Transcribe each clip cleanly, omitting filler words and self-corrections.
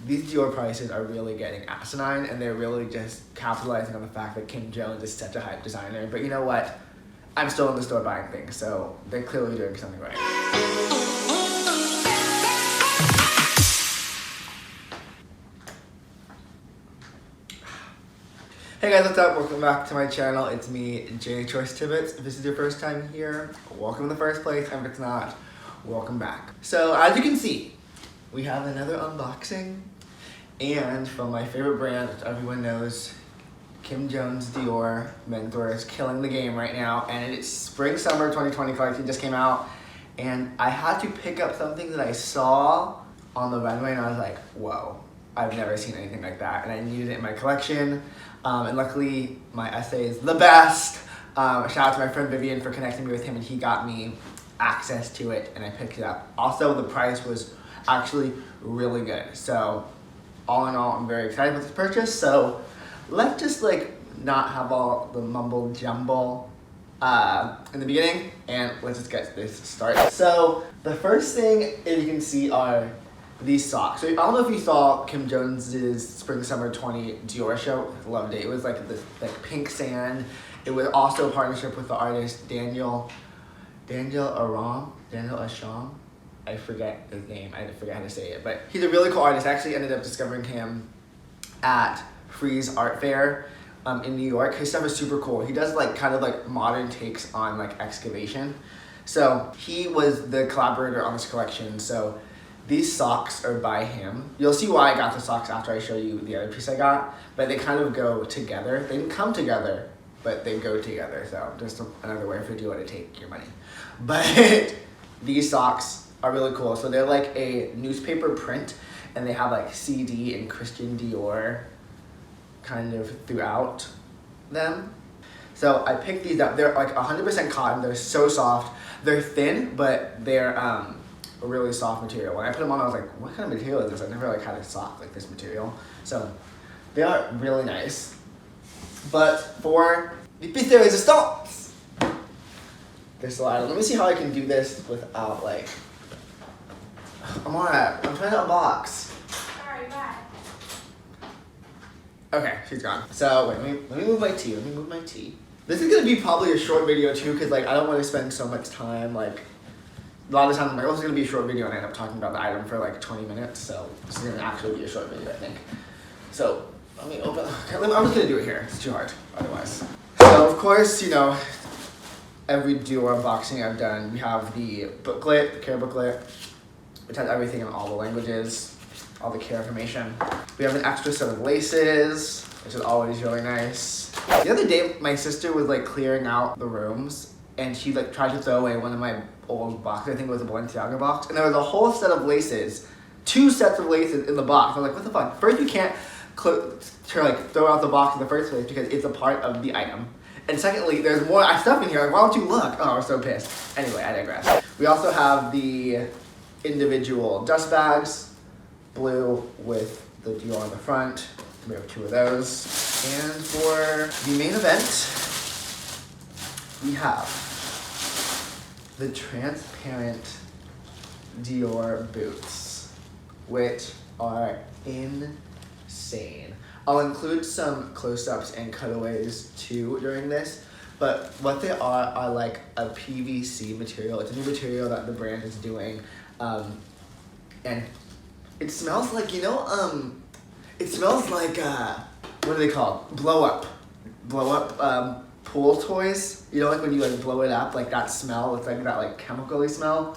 these Dior prices are really getting asinine, and they're really just capitalizing on the fact that Kim Jones is such a hype designer. But you know what? I'm still in the store buying things, so they're clearly doing something right. Hey guys, what's up? Welcome back to my channel. It's me, Choyce Tibbitts. If this is your first time here, welcome in the first place, and if it's not, welcome back. So as you can see, we have another unboxing, and from my favorite brand, which everyone knows, Kim Jones Dior menswear is killing the game right now, and it's spring summer 2020 collection just came out, and I had to pick up something that I saw on the runway, and I was like, whoa, I've never seen anything like that, and I needed it in my collection. And luckily, my essay is the best. Shout out to my friend Vivian for connecting me with him, and he got me access to it, and I picked it up. Also, the price was actually really good. So, all in all, I'm very excited with this purchase. So, let's just not have all the mumble jumble in the beginning, and let's just get this started. So, the first thing, as you can see, are these socks. So I don't know if you saw Kim Jones's Spring Summer 20 Dior show. I loved it. It was like this pink sand. It was also a partnership with the artist Daniel Asham. I forget his name. I forget how to say it, but he's a really cool artist. I actually ended up discovering him at Frieze Art Fair in New York. His stuff is super cool. He does kind of modern takes on excavation. So he was the collaborator on this collection. So these socks are by him. You'll see why I got the socks after I show you the other piece I got, but they kind of go together. They didn't come together, but they go together. So just another way for Dior to take your money. But these socks are really cool. So they're like a newspaper print, and they have CD and Christian Dior kind of throughout them. So I picked these up. They're 100% cotton. They're so soft. They're thin, but they're a really soft material. When I put them on, I was like, what kind of material is this? I've never had a sock like this material. So they are really nice. But for the piece de resistance, they're sliding. Let me see how I can do this without I'm trying to unbox. Sorry, bye. Okay, she's gone. So wait, let me move my tea. This is gonna be probably a short video too, because I don't want to spend so much time a lot of the time I'm like, oh, this is going to be a short video, and I end up talking about the item for 20 minutes, so this is going to actually be a short video, I think. So, let me open, okay, I'm just going to do it here. It's too hard, otherwise. So, of course, every Dior unboxing I've done, we have the booklet, the care booklet, which has everything in all the languages, all the care information. We have an extra set of laces, which is always really nice. The other day, my sister was clearing out the rooms, and she tried to throw away one of my old boxes. I think it was a Balenciaga box, and there was a whole set of laces, 2 sets of laces in the box. I was like, what the fuck? First, you can't throw out the box in the first place because it's a part of the item. And secondly, there's more stuff in here. Why don't you look? Oh, I was so pissed. Anyway, I digress. We also have the individual dust bags, blue with the Dior on the front. We have 2 of those. And for the main event, we have the transparent Dior boots, which are insane. I'll include some close-ups and cutaways too during this, but what they are a PVC material. It's a new material that the brand is doing, and it smells it smells like, what are they called? Blow up pool toys. When you blow it up, that smell, it's that chemically smell.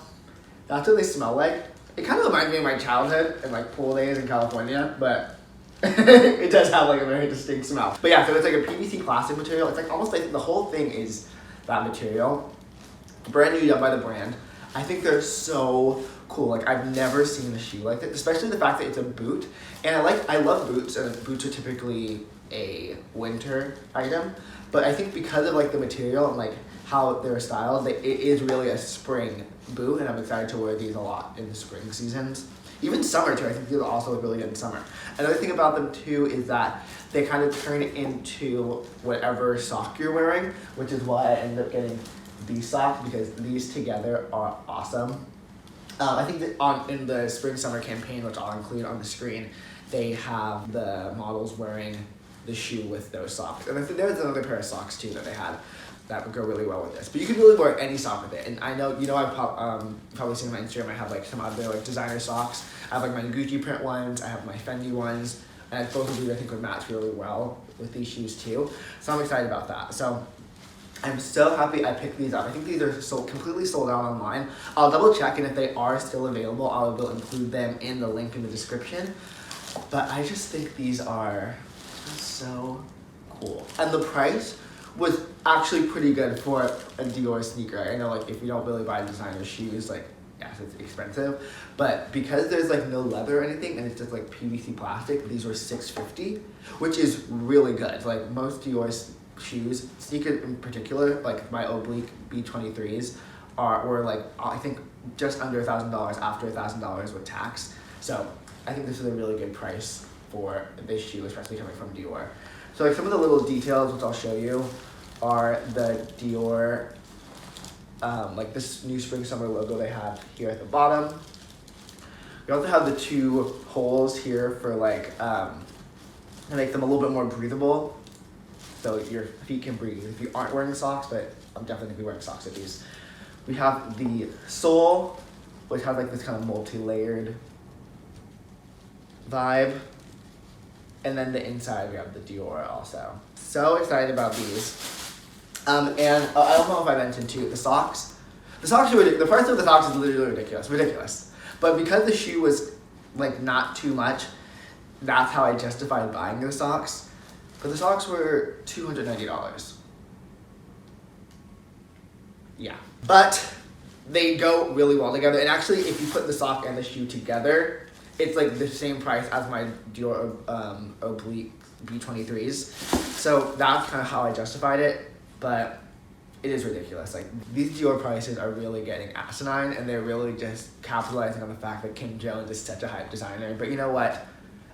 That's what they smell like. It kind of reminds me of my childhood and pool days in California, but it does have a very distinct smell. But yeah, so it's a PVC plastic material. It's almost the whole thing is that material. Brand new, done by the brand. I think they're so cool. I've never seen a shoe like this, especially the fact that it's a boot. And I love boots, and boots are typically a winter item. But I think because of the material and how they're styled, it is really a spring boot, and I'm excited to wear these a lot in the spring seasons. Even summer too, I think these will also look really good in summer. Another thing about them too is that they kind of turn into whatever sock you're wearing, which is why I ended up getting these socks, because these together are awesome. I think that in the spring summer campaign, which I'll include on the screen, they have the models wearing the shoe with those socks. And there's another pair of socks too that they had that would go really well with this. But you can really wear any sock with it. And I know, I've probably seen on my Instagram, I have like some other like designer socks. I have like my Gucci print ones, I have my Fendi ones, and both of these I think would match really well with these shoes too. So I'm excited about that. So I'm so happy I picked these up. I think these are completely sold out online. I'll double check, and if they are still available, I will include them in the link in the description. But I just think these are so cool. And the price was actually pretty good for a Dior sneaker. I know like if you don't really buy designer shoes, like yes, it's expensive, but because there's like no leather or anything and it's just like PVC plastic, these were $6.50, which is really good. Like most Dior shoes, sneakers in particular, like my oblique B23s were like I think just under $1,000 after $1,000 with tax. So I think this is a really good price for this shoe, especially coming from Dior. So like some of the little details which I'll show you are the Dior, like this new spring summer logo they have here at the bottom. We also have the 2 holes here for like, to make them a little bit more breathable. So your feet can breathe if you aren't wearing socks, but I'm definitely gonna be wearing socks with these. We have the sole, which has like this kind of multi-layered vibe. And then the inside, we have the Dior also. So excited about these. And I don't know if I mentioned too, the socks. The socks are ridiculous. The price of the socks is literally ridiculous. But because the shoe was like not too much, that's how I justified buying the socks. But the socks were $290. Yeah. But they go really well together. And actually, if you put the sock and the shoe together, it's like the same price as my Dior oblique B23s. So that's kind of how I justified it, but it is ridiculous. Like these Dior prices are really getting asinine, and they're really just capitalizing on the fact that Kim Jones is such a hype designer. But you know what?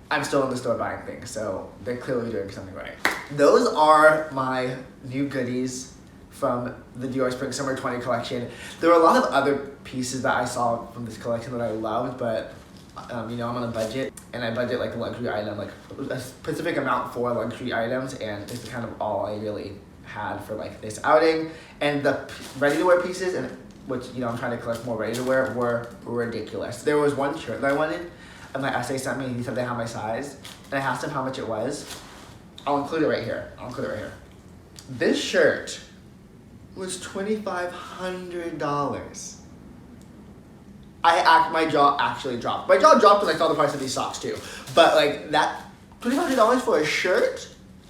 I'm still in the store buying things, so they're clearly doing something right. Those are my new goodies from the Dior Spring Summer 20 collection. There were a lot of other pieces that I saw from this collection that I loved, but I'm on a budget, and I budget like a luxury item, like a specific amount for luxury items, and this is kind of all I really had for like this outing. And the ready-to-wear pieces, and which I'm trying to collect more ready-to-wear, were ridiculous. There was one shirt that I wanted, and my essay sent me, and he said they had my size, and I asked him how much it was. I'll include it right here. This shirt was $2,500. My jaw actually dropped. My jaw dropped when I saw the price of these socks too. But like that, $2,500 for a shirt?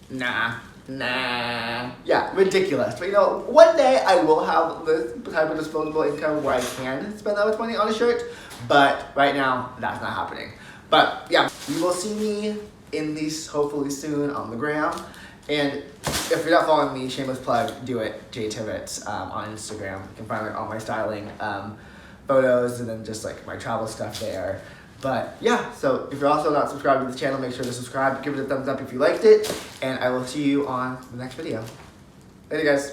Nah. Yeah, ridiculous. But one day I will have this type of disposable income where I can spend that much money on a shirt. But right now, that's not happening. But yeah, you will see me in these hopefully soon on the gram. And if you're not following me, shameless plug, do it, Tibbitts on Instagram. You can find like all my styling photos and then just like my travel stuff there. But yeah, so if you're also not subscribed to the channel, make sure to subscribe, give it a thumbs up if you liked it, and I will see you on the next video. Later guys.